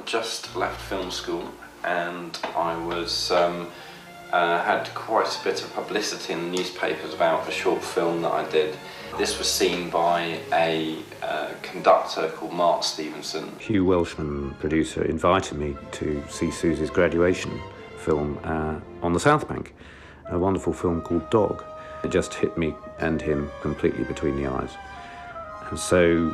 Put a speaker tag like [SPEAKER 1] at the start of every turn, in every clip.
[SPEAKER 1] just left film school, and I was had quite a bit of publicity in the newspapers about a short film that I did. This was seen by a conductor called Mark Stevenson.
[SPEAKER 2] Hugh Welshman, producer, invited me to see Susie's graduation film on the South Bank, a wonderful film called Dog. It just hit me and him completely between the eyes. And so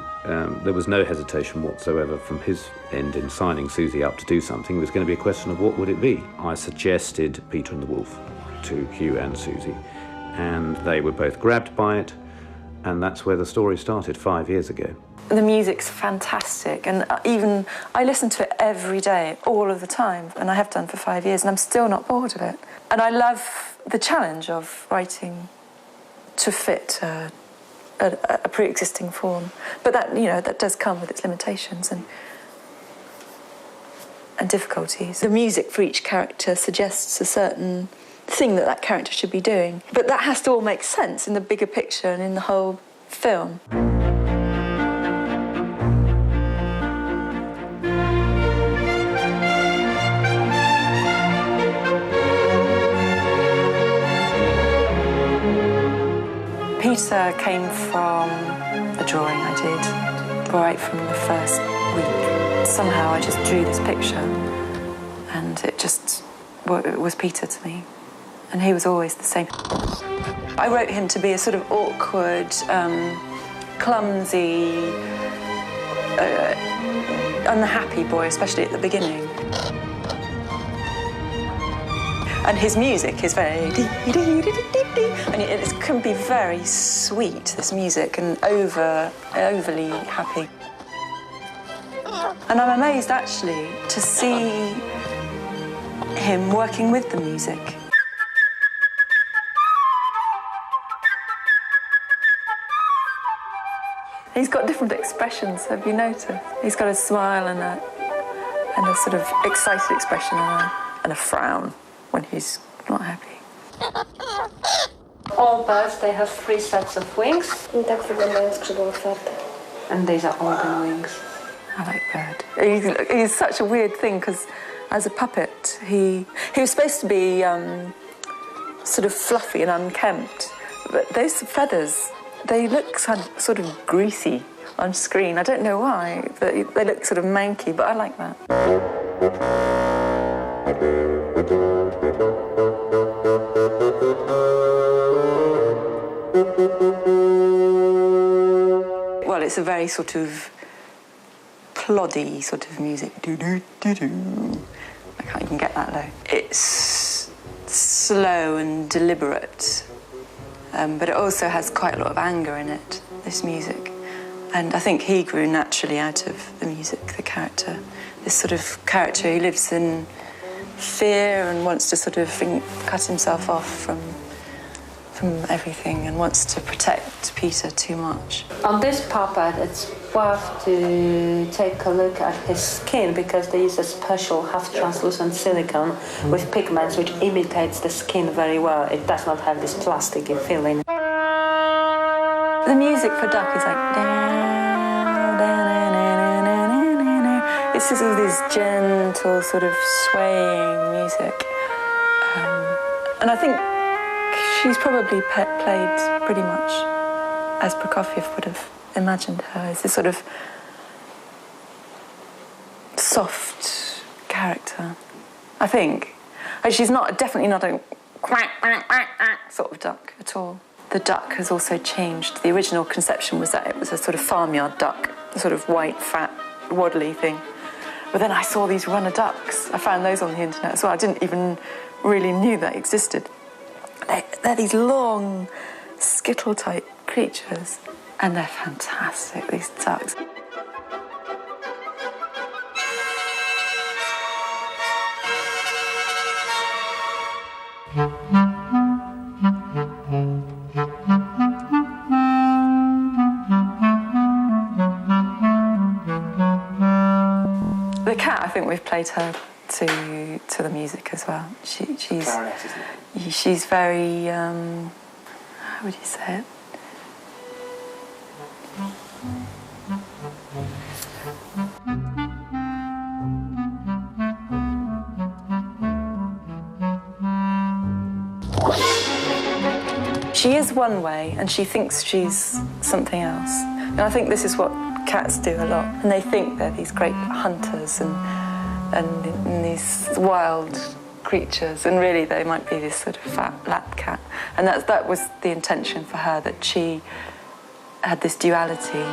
[SPEAKER 2] there was no hesitation whatsoever from his end in signing Susie up to do something. It was going to be a question of what would it be. I suggested Peter and the Wolf to Hugh and Susie, and they were both grabbed by it, and that's where the story started 5 years ago.
[SPEAKER 3] The music's fantastic, and even I listen to it every day, all of the time, and I have done for 5 years, and I'm still not bored of it. And I love the challenge of writing to fit a pre-existing form, but that does come with its limitations and difficulties. The music for each character suggests a certain thing that character should be doing, but that has to all make sense in the bigger picture and in the whole film. Peter came from a drawing I did right from the first week. Somehow I just drew this picture, and it was Peter to me. And he was always the same. I wrote him to be a sort of awkward, clumsy, unhappy boy, especially at the beginning. And his music is very and it can be very sweet, this music, and overly happy. And I'm amazed, actually, to see him working with the music. He's got different expressions, have you noticed? He's got a smile and a sort of excited expression and a frown when he's not happy.
[SPEAKER 4] All birds, they have 3 sets of wings.
[SPEAKER 5] I tak wyglądają skrzydła otwarte.
[SPEAKER 4] And these are organ wings.
[SPEAKER 3] I like Bird. He's such a weird thing, because as a puppet, he was supposed to be sort of fluffy and unkempt, but those feathers, they look sort of greasy on screen. I don't know why, but they look sort of manky, but I like that. Well, it's a very sort of ploddy sort of music. Do-do-do-do. I can't even get that low. It's slow and deliberate, but it also has quite a lot of anger in it, this music. And I think he grew naturally out of the music, the character. This sort of character who lives in fear and wants to sort of cut himself off from everything and wants to protect Peter too much.
[SPEAKER 4] On this puppet, it's worth to take a look at his skin, because they use a special half-translucent silicone with pigments which imitates the skin very well. It does not have this plasticky feeling.
[SPEAKER 3] The music for Duck is like... It's just all this gentle sort of swaying music. And I think she's probably played pretty much as Prokofiev would have imagined her, as this sort of soft character, I think. She's definitely not a quack, quack, quack, quack sort of duck at all. The duck has also changed. The original conception was that it was a sort of farmyard duck, a sort of white, fat, waddly thing. But then I saw these runner ducks. I found those on the internet as well. I didn't even really knew that existed. They're these long, skittle-type creatures, and they're fantastic, these ducks. The cat, I think we've played her to the music as well. She's
[SPEAKER 1] Clarinet, isn't it?
[SPEAKER 3] She's very how would you say it? She is one way and she thinks she's something else. And I think this is what cats do a lot. And they think they're these great hunters and these wild creatures, and really they might be this sort of fat lap cat. And that was the intention for her, that she had this duality.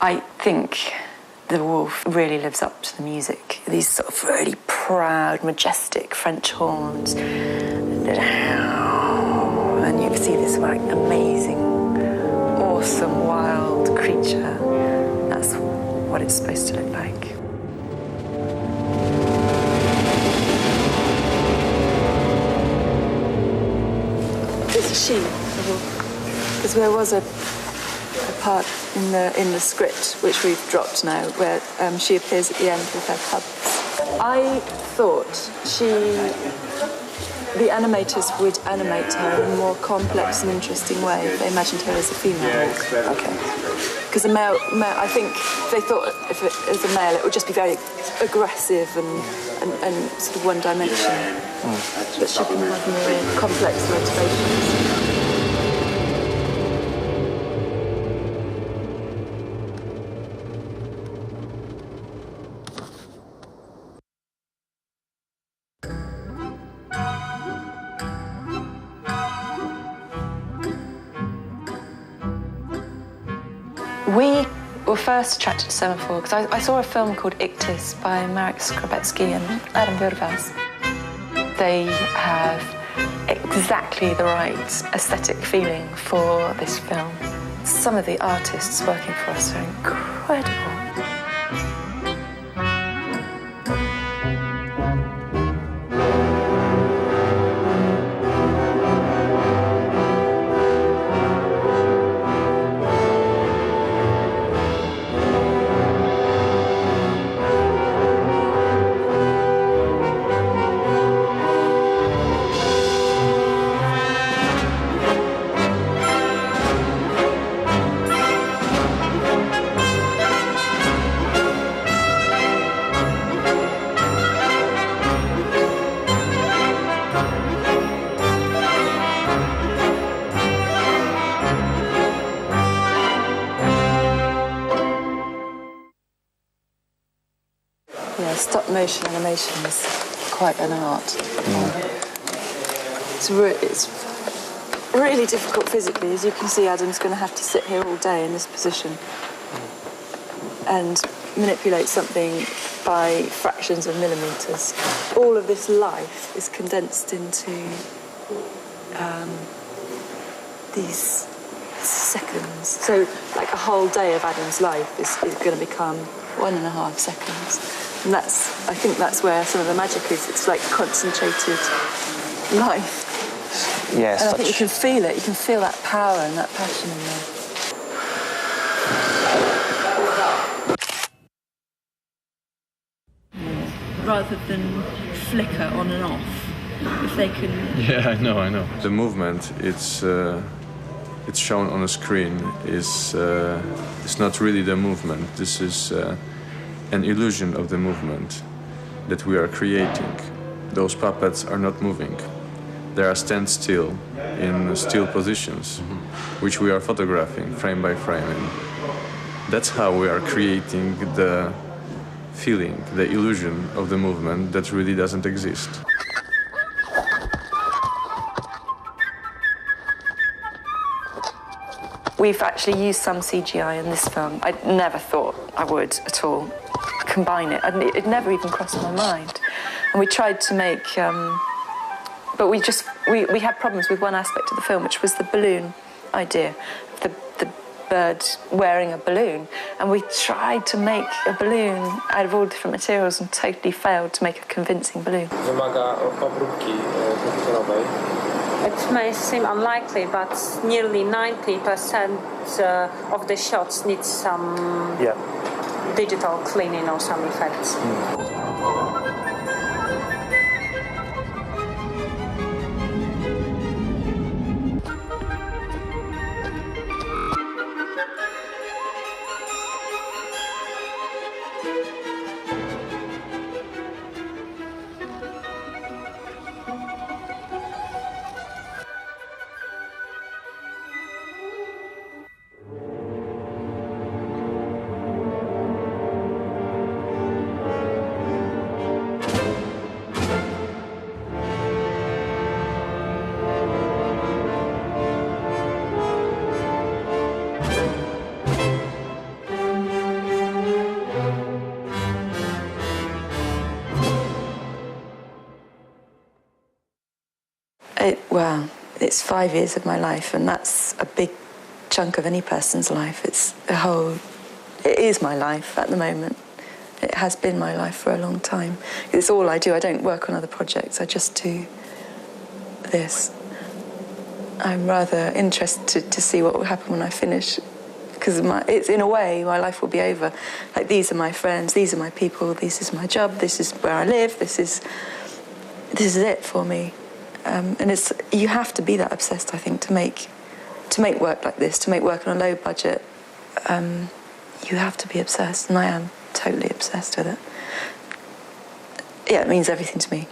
[SPEAKER 3] I think the wolf really lives up to the music. These sort of really proud, majestic French horns. And you see this like amazing, awesome, wild creature. That's what it's supposed to look like. It's a she, because there was a part in the script, which we've dropped now, where she appears at the end with her cubs. I thought the animators would animate her in a more complex and interesting way if they imagined her as a female. Okay. Because a male, I think they thought if it was a male, it would just be very aggressive and sort of one-dimensional. But she can have more complex motivations. We were first attracted to Semaphore because I saw a film called Ictus by Marek Skrobetsky and Adam Wierwas. They have exactly the right aesthetic feeling for this film. Some of the artists working for us are incredible. Stop-motion animation is quite an art. It's really difficult physically. As you can see, Adam's going to have to sit here all day in this position and manipulate something by fractions of millimetres. All of this life is condensed into these seconds. So, like a whole day of Adam's life is going to become 1.5 seconds. And I think that's where some of the magic is. It's like concentrated life.
[SPEAKER 6] Yes.
[SPEAKER 3] And I think you can feel it. You can feel that power and that passion in there. Rather than flicker on and off, if they can...
[SPEAKER 7] Yeah, I know. The movement, it's shown on a screen, is not really the movement. This is an illusion of the movement that we are creating. Those puppets are not moving. They are standstill in still positions, which we are photographing frame by frame. And that's how we are creating the feeling, the illusion of the movement that really doesn't exist.
[SPEAKER 3] We've actually used some CGI in this film. I never thought I would at all combine it. It never even crossed my mind. And we tried to make, but we had problems with one aspect of the film, which was the balloon idea, the bird wearing a balloon. And we tried to make a balloon out of all different materials and totally failed to make a convincing balloon.
[SPEAKER 4] It may seem unlikely, but nearly 90% of the shots need some digital cleaning or some effects.
[SPEAKER 3] Well, it's 5 years of my life, and that's a big chunk of any person's life. It is my life at the moment. It has been my life for a long time. It's all I do. I don't work on other projects. I just do this. I'm rather interested to see what will happen when I finish, because it's, in a way, my life will be over. Like, these are my friends, these are my people, this is my job, this is where I live, this is it for me. And you have to be that obsessed, I think, to make work like this, to make work on a low budget. You have to be obsessed, and I am totally obsessed with it. Yeah, it means everything to me.